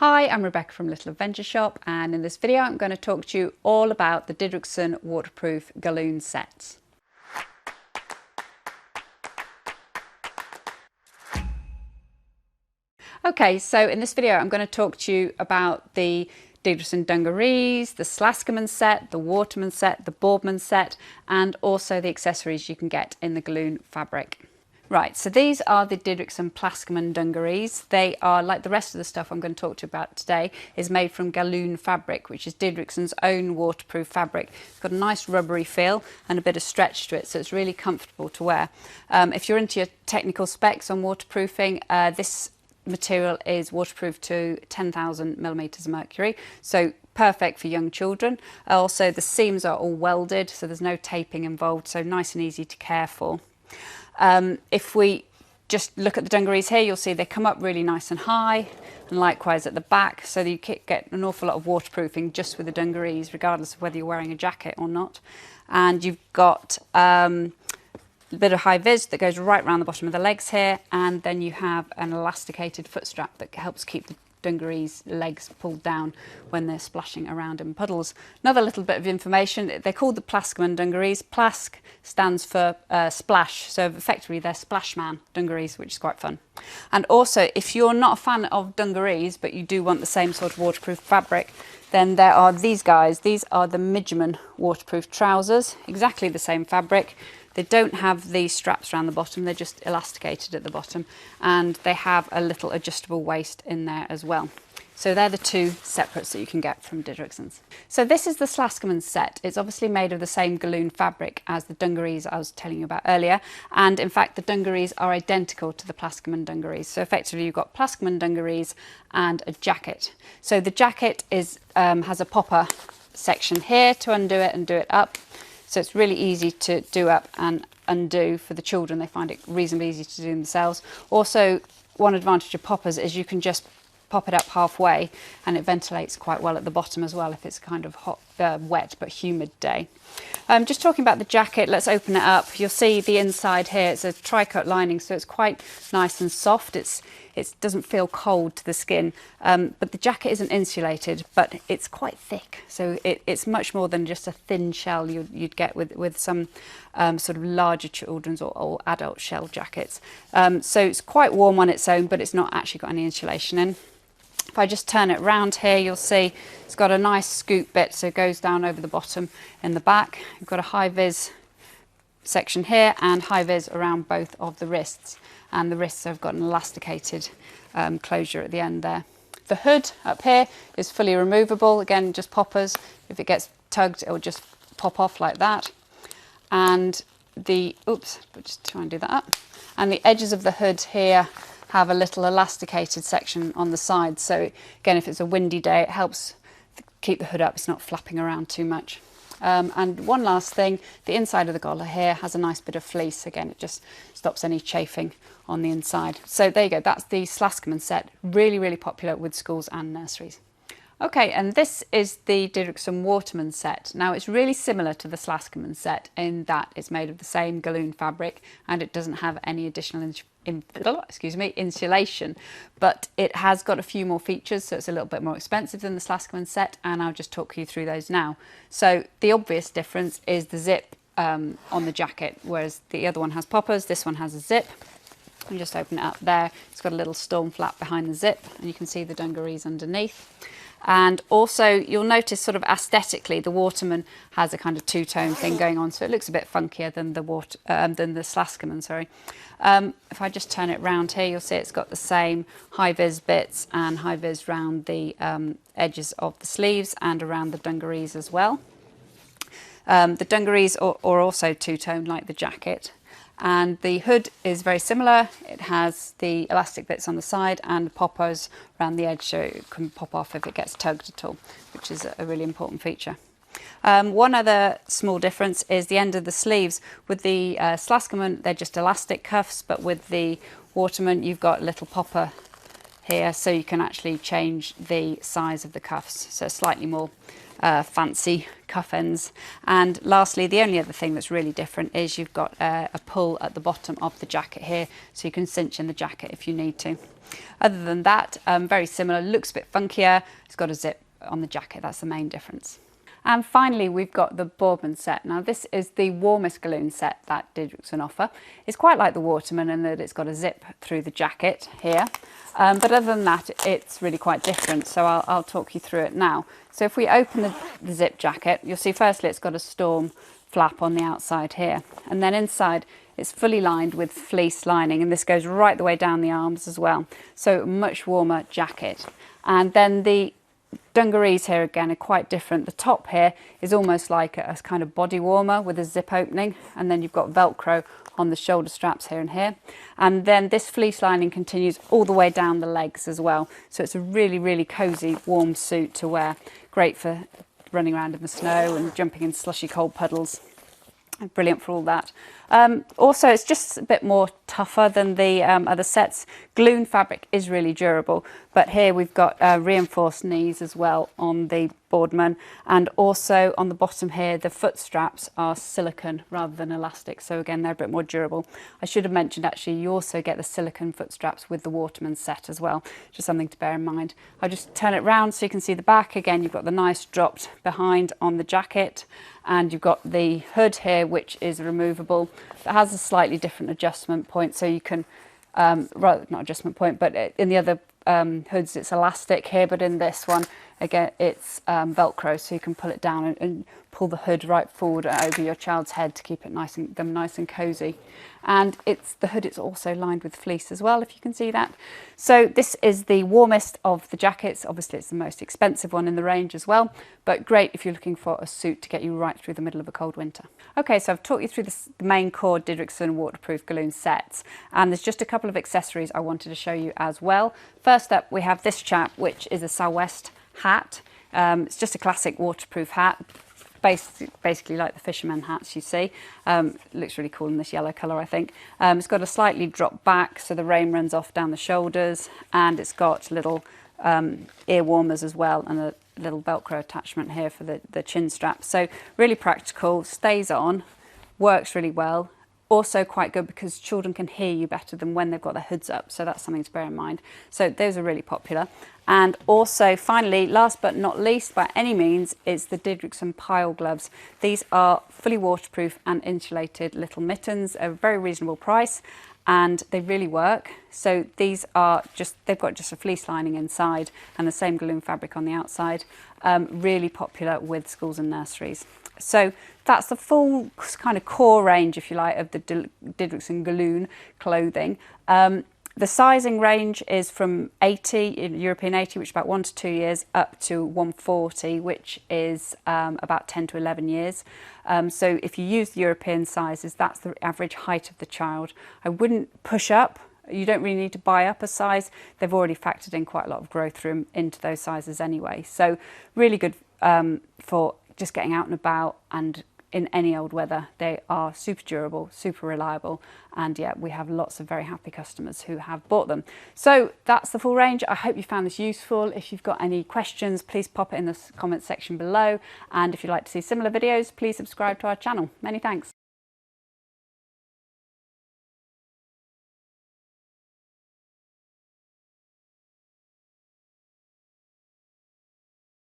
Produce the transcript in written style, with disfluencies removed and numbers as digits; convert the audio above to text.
Hi, I'm Rebecca from Little Adventure Shop, and in this video I'm going to talk to you all about the Didriksons waterproof galloon sets. Okay, so in this video I'm going to talk to you about the Didriksons dungarees, the Slaskeman set, the Waterman set, the Boardman set, and also the accessories you can get in the galloon fabric. Right, so these are the Didriksons Plaskeman dungarees. They are, like the rest of the stuff I'm going to talk to you about today, is made from galloon fabric, which is Didriksons' own waterproof fabric. It's got a nice rubbery feel and a bit of stretch to it, so it's really comfortable to wear. If you're into your technical specs on waterproofing, this material is waterproof to 10,000 millimeters of mercury, so perfect for young children. Also, the seams are all welded, so there's no taping involved, so nice and easy to care for. If we just look at the dungarees here, you'll see they come up really nice and high, and likewise at the back, so that you get an awful lot of waterproofing just with the dungarees, regardless of whether you're wearing a jacket or not. And you've got a bit of high vis that goes right around the bottom of the legs here, and then you have an elasticated foot strap that helps keep the dungarees legs pulled down when they're splashing around in puddles. Another little bit of information, they're called the Plaskeman dungarees. Plask stands for splash, so effectively they're Splashman dungarees, which is quite fun. And also, if you're not a fan of dungarees but you do want the same sort of waterproof fabric, then there are these guys. These are the Midjeman waterproof trousers, exactly the same fabric. They don't have these straps around the bottom, they're just elasticated at the bottom, and they have a little adjustable waist in there as well. So they're the two separates that you can get from Didriksons. So this is the Slaskeman set. It's obviously made of the same galloon fabric as the dungarees I was telling you about earlier, and in fact the dungarees are identical to the Plaskeman dungarees. So effectively you've got Plaskeman dungarees and a jacket. So the jacket is has a popper section here to undo it and do it up. So it's really easy to do up and undo for the children. They find it reasonably easy to do themselves. Also, one advantage of poppers is you can just pop it up halfway and it ventilates quite well at the bottom as well if it's kind of hot, wet but humid day. Just talking about the jacket, let's open it up. You'll see the inside here, it's a tri-cut lining, so it's quite nice and soft. It doesn't feel cold to the skin, but the jacket isn't insulated, but it's quite thick. So it's much more than just a thin shell you'd get with some sort of larger children's or adult shell jackets. So it's quite warm on its own, but it's not actually got any insulation in. If I just turn it round here, you'll see it's got a nice scoop bit, so it goes down over the bottom in the back. You've got a high vis section here and high vis around both of the wrists, and the wrists have got an elasticated closure at the end there. The hood up here is fully removable, again just poppers. If it gets tugged, it will just pop off like that. And just try and do that up. And the edges of the hood here have a little elasticated section on the side, so again if it's a windy day it helps keep the hood up, it's not flapping around too much. And one last thing, the inside of the collar here has a nice bit of fleece. Again, it just stops any chafing on the inside. So there you go, that's the Slaskeman set, really popular with schools and nurseries. Okay, and this is the Didriksons Waterman set. Now it's really similar to the Slaskeman set in that it's made of the same galloon fabric and it doesn't have any additional insulation, but it has got a few more features, so it's a little bit more expensive than the Slaskeman set, and I'll just talk you through those now. So the obvious difference is the zip on the jacket, whereas the other one has poppers, this one has a zip. You just open it up there, it's got a little storm flap behind the zip, and you can see the dungarees underneath. And also you'll notice sort of aesthetically the Waterman has a kind of two-tone thing going on, so it looks a bit funkier than the Slaskeman, sorry. If I just turn it round here, you'll see it's got the same high vis bits and high vis round the edges of the sleeves and around the dungarees as well. The dungarees are also two-tone like the jacket. And the hood is very similar. It has the elastic bits on the side and poppers around the edge, so it can pop off if it gets tugged at all, which is a really important feature. One other small difference is the end of the sleeves. With the Slaskeman, they're just elastic cuffs, but with the Waterman, you've got a little popper here, so you can actually change the size of the cuffs, so slightly more fancy cuff ends. And lastly, the only other thing that's really different is you've got a pull at the bottom of the jacket here, so you can cinch in the jacket if you need to. Other than that, very similar, looks a bit funkier. It's got a zip on the jacket, that's the main difference. And finally, we've got the Boardman set. Now, this is the warmest galloon set that Didrikson offer. It's quite like the Waterman in that it's got a zip through the jacket here. But other than that, it's really quite different. So I'll talk you through it now. So if we open the zip jacket, you'll see firstly it's got a storm flap on the outside here. And then inside, it's fully lined with fleece lining. And this goes right the way down the arms as well. So much warmer jacket. And then the dungarees here again are quite different. The top here is almost like a kind of body warmer with a zip opening, and then you've got Velcro on the shoulder straps here and here. And then this fleece lining continues all the way down the legs as well. So it's a really, really cozy, warm suit to wear. Great for running around in the snow and jumping in slushy cold puddles. Brilliant for all that. Also, it's just a bit more tougher than the other sets. Galloon fabric is really durable, but here we've got reinforced knees as well on the Boardman, and also on the bottom here the foot straps are silicone rather than elastic, so again they're a bit more durable. I should have mentioned actually you also get the silicone foot straps with the Waterman set as well, just something to bear in mind. I'll just turn it round so you can see the back. Again, you've got the nice dropped behind on the jacket, and you've got the hood here which is removable. That has a slightly different adjustment point, so you can, rather not adjustment point, but in the other hoods it's elastic here, but in this one again it's Velcro, so you can pull it down and pull the hood right forward over your child's head to keep it nice and cozy. And the hood is also lined with fleece as well, if you can see that. So this is the warmest of the jackets. Obviously it's the most expensive one in the range as well, but great if you're looking for a suit to get you right through the middle of a cold winter. Okay, so I've talked you through the main core Didrikson waterproof galloon sets, and there's just a couple of accessories I wanted to show you as well. First up, we have this chap, which is a Southwest hat. It's just a classic waterproof hat, basically like the fisherman hats you see. Looks really cool in this yellow colour, I think. It's got a slightly dropped back, so the rain runs off down the shoulders, and it's got little ear warmers as well, and a little Velcro attachment here for the chin strap. So really practical, stays on, works really well. Also quite good because children can hear you better than when they've got their hoods up, so that's something to bear in mind. So those are really popular. And also finally, last but not least by any means, is the Didriksons Pilegloves. These are fully waterproof and insulated little mittens at a very reasonable price, and they really work. So these are they've got just a fleece lining inside and the same galloon fabric on the outside. Really popular with schools and nurseries. So that's the full kind of core range, if you like, of the Didrikson galloon clothing. The sizing range is from 80, European 80, which is about 1 to 2 years, up to 140, which is about 10 to 11 years. So if you use the European sizes, that's the average height of the child. I wouldn't push up. You don't really need to buy up a size. They've already factored in quite a lot of growth room into those sizes anyway. So really good for just getting out and about and in any old weather. They are super durable, super reliable, and yeah, we have lots of very happy customers who have bought them. So that's the full range. I hope you found this useful. If you've got any questions, please pop it in the comment section below, and if you'd like to see similar videos, please subscribe to our channel. Many thanks.